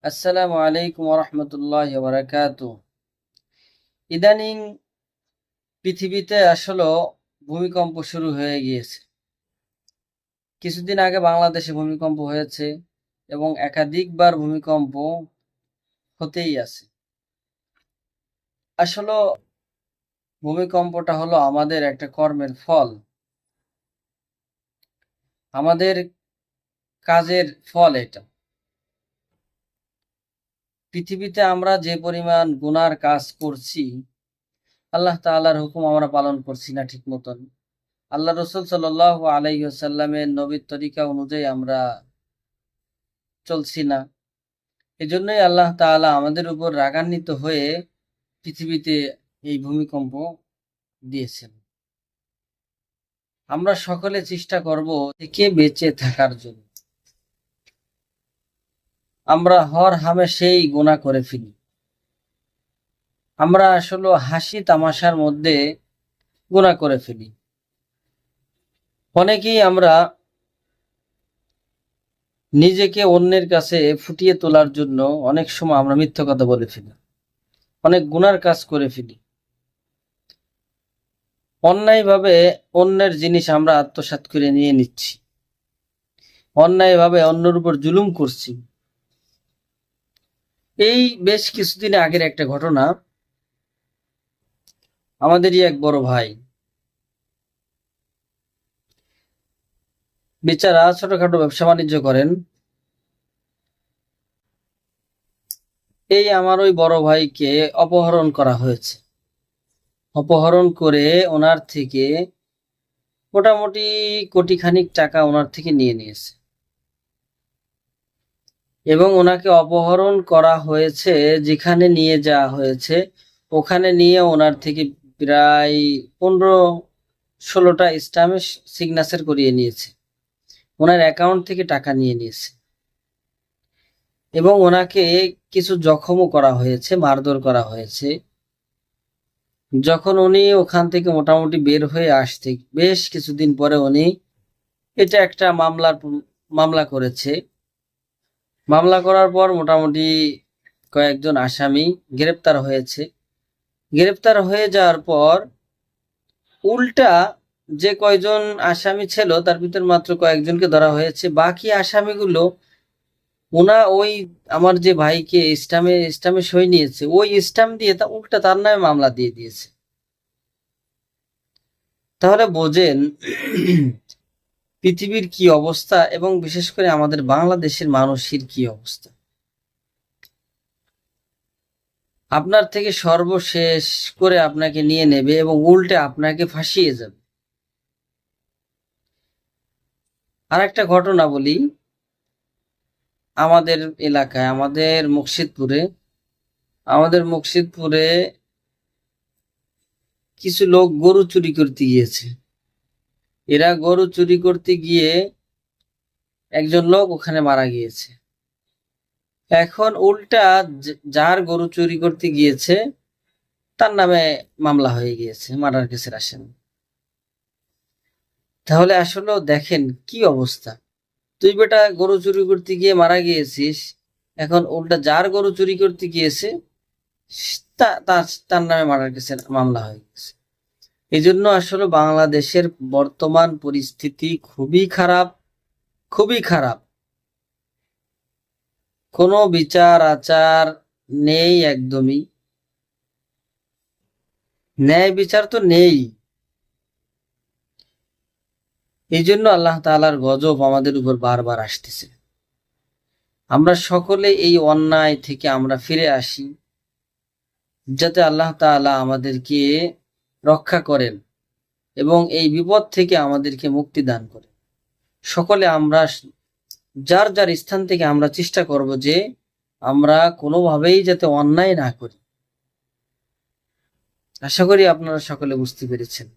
আসসালামু আলাইকুম রহমতুল্লাহ বারাকাতু। ইদানিং পৃথিবীতে আসলে ভূমিকম্প শুরু হয়ে গিয়েছে। কিছুদিন আগে বাংলাদেশে ভূমিকম্প হয়েছে এবং একাধিকবার ভূমিকম্প হতেই আছে। আসলে ভূমিকম্পটা হলো আমাদের একটা কর্মের ফল, আমাদের কাজের ফল। এটা পৃথিবীতে আমরা যে পরিমাণ গুনার কাজ করছি, আল্লাহ তাআলার হুকুম আমরা পালন করছি না ঠিক মতন। আল্লাহ রসুল সাল্লাল্লাহু আলাইহি ওয়াসাল্লামের নবীর তরিকা অনুযায়ী আমরা চলছি না। এজন্যই আল্লাহ তাআলা আমাদের উপর রাগান্বিত হয়ে পৃথিবীতে এই ভূমিকম্প দিয়েছেন। আমরা সকলে চেষ্টা করব থেকে বেঁচে থাকার জন্য। আমরা হর হামেশাই গুনাহ করে ফেলি। আমরা আসলে হাসি তামাশার মধ্যে গুনাহ করে ফেলি। অনেকেই আমরা নিজেকে অন্যের কাছে ফুটিয়ে তোলার জন্য অনেক সময় আমরা মিথ্যা কথা বলে ফেলি, অনেক গুনার কাজ করে ফেলি। অন্যায়ভাবে অন্যের জিনিস আমরা আত্মসাৎ করে নিয়ে নিচ্ছি, অন্যায়ভাবে অন্যের উপর জুলুম করছি। এই বেশ কিছুদিন আগের একটা ঘটনা। আমাদেরই এক বড় ভাই, বেচারা ছোটখাটো ব্যবসা বাণিজ্য করেন। এই আমার ওই বড় ভাইকে অপহরণ করা হয়েছে। অপহরণ করে ওনার থেকে মোটামুটি কোটিখানিক টাকা ওনার থেকে নিয়ে নিয়েছে এবং ওনাকে অপহরণ করা হয়েছে যেখানে নিয়ে যাওয়া হয়েছে ওখানে নিয়ে ওনার থেকে প্রায় 15-16টা স্ট্যাম্পে সিগনেচার করিয়ে নিয়েছে, ওনার অ্যাকাউন্ট থেকে টাকা নিয়ে নিয়েছে এবং ওনাকে কিছু জখমও করা হয়েছে, মারধর করা হয়েছে। যখন উনি ওখান থেকে মোটামুটি বের হয়ে আসতে বেশ কিছুদিন পরে উনি এটা একটা মামলা করেছে। মামলা করার পর মোটামুটি কয়েকজন আসামি গ্রেপ্তার হয়েছে। গ্রেপ্তার হয়ে যাওয়ার পর উল্টা যে কয়জন আসামি ছিল তার ভিতর মাত্র কয়েকজনকে ধরা হয়েছে। বাকি আসামিগুলো ওই আমার যে ভাইকে স্টামে সই নিয়েছে ওই স্টাম্প দিয়ে উল্টা তার নামে মামলা দিয়ে দিয়েছে। তাহলে বোঝেন পৃথিবীর কি অবস্থা এবং বিশেষ করে আমাদের বাংলাদেশের মানুষের কি অবস্থা। আপনার থেকে সর্বশেষ করে আপনাকে নিয়ে নেবে এবং উল্টে আপনাকে ফাঁসিয়ে যাবে। আর একটা ঘটনা বলি, আমাদের এলাকায় আমাদের মুর্শিদপুরে কিছু লোক গরু চুরি করতে গিয়েছে। এরা গরু চুরি করতে গিয়ে একজন লোক ওখানে মারা গিয়েছে। এখন উল্টা যার গরু চুরি করতে গিয়েছে তার নামে মামলা হয়ে গিয়েছে, মার্ডার কেসের আসামি। তাহলে আসলে দেখেন কি অবস্থা। তুই বেটা গরু চুরি করতে গিয়ে মারা গিয়েছিস, এখন উল্টা যার গরু চুরি করতে গিয়েছে তার নামে মার্ডার কেসের মামলা হয়ে গেছে। এই জন্য আসলে বাংলাদেশের বর্তমান পরিস্থিতি খুবই খারাপ, খুবই খারাপ। কোনো বিচার আচার নেই, একদমই ন্যায় বিচার তো নেই। এই জন্য আল্লাহ তাআলার গজব আমাদের উপর বারবার আসতেছে। আমরা সকলে এই অন্যায় থেকে আমরা ফিরে আসি, যাতে আল্লাহ তাআলা আমাদেরকে রক্ষা করেন এবং এই বিপদ থেকে আমাদেরকে মুক্তি দান করেন। সকলে আমরা যার যার স্থান থেকে আমরা চেষ্টা করব যে আমরা কোনোভাবেই যাতে অন্যায় না করি। আশা করি আপনারা সকলে বুঝতে পেরেছেন।